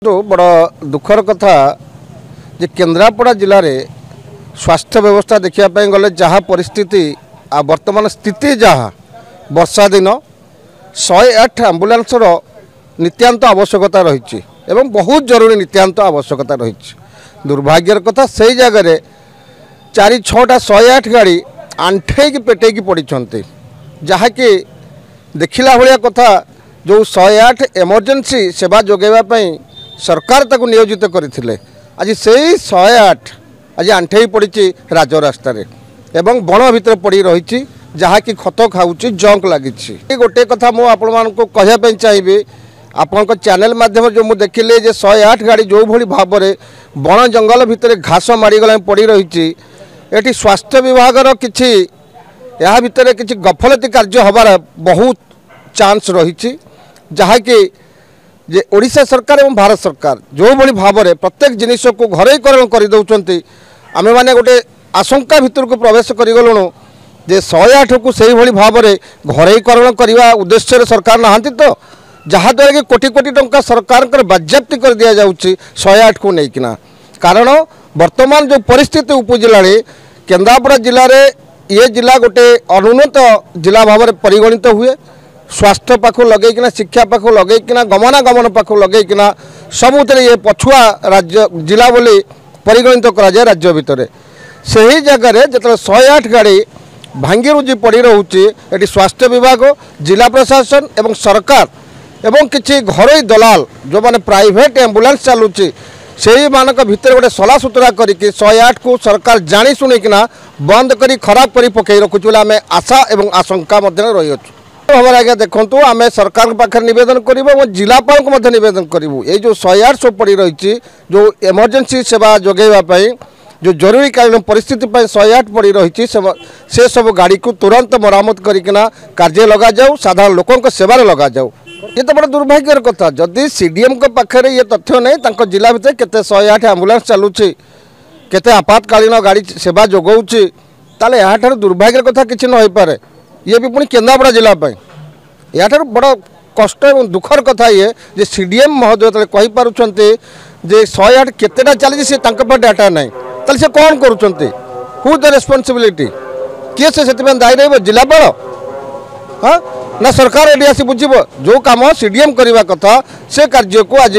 तो बड़ दुखर कथा जे केन्द्रापड़ा जिले में स्वास्थ्य व्यवस्था देखापी गले जहाँ परिस्थिति आ वर्तमान स्थिति जहाँ वर्षा दिन 108 आम्बुलांसर नित्यांत आवश्यकता रही एवं बहुत जरूरी नित्यांत आवश्यकता रही। दुर्भाग्यर कथा से जगह 4-6टा 108 गाड़ी आंठे की पेटे की पड़ी जहाँकि देखला भाया कथा जो 108 एमरजेंसी सेवा जोगाइवाई सरकार ताकू नियोजित करथिले आज से 108 आज आंठे पड़ी राजरास्तार एवं बण भितर पड़ी रही जहाँ कि खत खाऊँच जंक लगी। गोटे कथा मुझे कहवाई चाहिए आपण चैनल माध्यम जो मुझे देखिले जे 108 गाड़ी जो भली भाव में बण जंगल भितर घास मारीगला पड़ी रही ये स्वास्थ्य विभाग किसी या भितर किसी गफलती कार्य हबार बहुत चांस रही जहाँ कि जे ओडिशा सरकार एवं भारत सरकार जो भली भाव में प्रत्येक जिनिस को घरेकरण कर दौरान आमे माने गोटे आशंका भितर को प्रवेश करगलुणु जे 108 को सही भली भाव में घरेकरण करने उद्देश्य सरकार नहांती तो जहाँद्वारा कि कोटी कोटी टंका सरकार बाज्याप्ति कर दि जाऊँगी 108 को लेकिना कारण वर्तमान जो परिस्थिति उपजिला केन्द्रापड़ा जिले में ये जिला गोटे अनुन्नत जिला भाव में परिगणित हुए। स्वास्थ्य पाख लगेकिना शिक्षा पाख लगेकिना गमनागमन पाख लगेकिना सबुतरे ये पछुआ राज्य जिला बोली परिगणित करा जाए राज्य भितर से ही जगह जो 108 गाड़ी भांगी रुजी पड़ी रोचे ये स्वास्थ्य विभाग जिला प्रशासन एवं सरकार एवं किसी घरोई दलाल जो माने प्राइवेट एम्बुलेंस चलुची से मानक भितर गोटे सला सुतरा करके 108 को सरकार जानी शुणिकिना बंद करी खराब करी पकई रखुच बोले आम आशा एवं आशंका रही हमारे आज्ञा देखूँ आम सरकार पाखे नवेदन करूँ जिलापाल को नवेदन करूँ ये जो 108 सब पड़ी रही जो एमरजेंसी सेवा जोगाइवाई जो जरूरीकालीन परिस्थिति 108 पड़ी रही से सब गाड़ी को तुरंत मरामत करना कार्य लगा जाऊ साधारण लोकों सेवार लगा जाऊ। ये तो बड़ा दुर्भाग्यर कथा जदि सीडीएम के पाखे ये तथ्य नहीं जिला भितर केते 108 एम्बुलेंस चलुची केते आपातकालीन गाड़ी सेवा जोगाऊँगी ताले यहाँ दुर्भाग्यर कथा किसी न हो पारे ये भी पुणी केन्द्रापड़ा जिला यहाँ बड़ा कष्ट और दुखर कथा ये जे सीडीएम महोदय कहीपे जे 108 केतेटा चली से डाटा नहीं ताले से कौन करुँच हु द रेस्पॉन्सिबिलिटी किए से दायी रही जिलापाल हाँ ना सरकार ये आसी बुझ जो कम सीडीएम करने कथा से कार्य को आज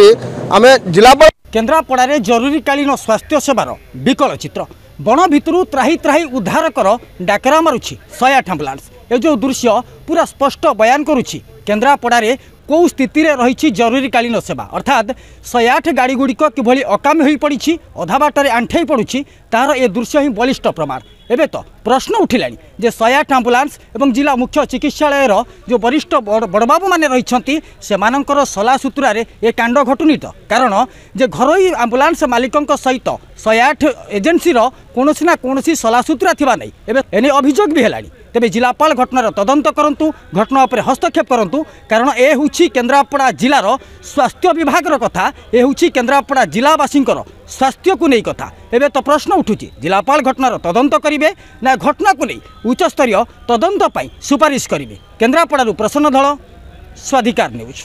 आम जिलापाल केन्द्रापड़ा जरूरीकालीन स्वास्थ्य सेवार विकल चित्र बण भितर त्राही त्राही उद्धार कर डाकरा मारुछि 108 आम्बुलांस ये जो दृश्य पूरा स्पष्ट बयान करुछि केन्द्रापड़ा कौ स्थिति रे रही जरूरीकालीन सेवा अर्थात 108 गाड़ी गुड़िक किभली अकामी हो पड़ी अधा बाटर आंठे पड़ुछि तार ए दृश्य ही बलिष्ठ प्रमाण। एबे तो प्रश्न उठिलानी जे 108 आम्बुलांस एवं जिला मुख्य चिकित्सालय जो वरिष्ठ बड़बाबू माने रहिछंती सेमानंकर सला सूत्रा रे ए कांड घटुनी तो कारण जे घरोई आम्बुलांस मालिकंक सहित 108 एजेंसी रो कोनोसी ना कोनोसी सला सूत्रा थिबा नै एबे एने अभियोग भी हेलानी तेबे जिलापाल घटनार तदंत करंतु घटना उपर हस्तक्षेप करंतु कारण ए होछि केन्द्रापड़ा जिलार स्वास्थ्य विभागर कथा ए होछि केन्द्रापड़ा जिलावासींकर स्वास्थ्य को नहीं कथा। एबे तो प्रश्न उठुछि जिलापाल घटनार तदंत करिवे ना घटना को नहीं उच्चस्तरीय तदंत पाई सुपारिश करिवे। केन्द्रापड़ारू प्रसन्न धଳ स्वाधिकार न्यूज।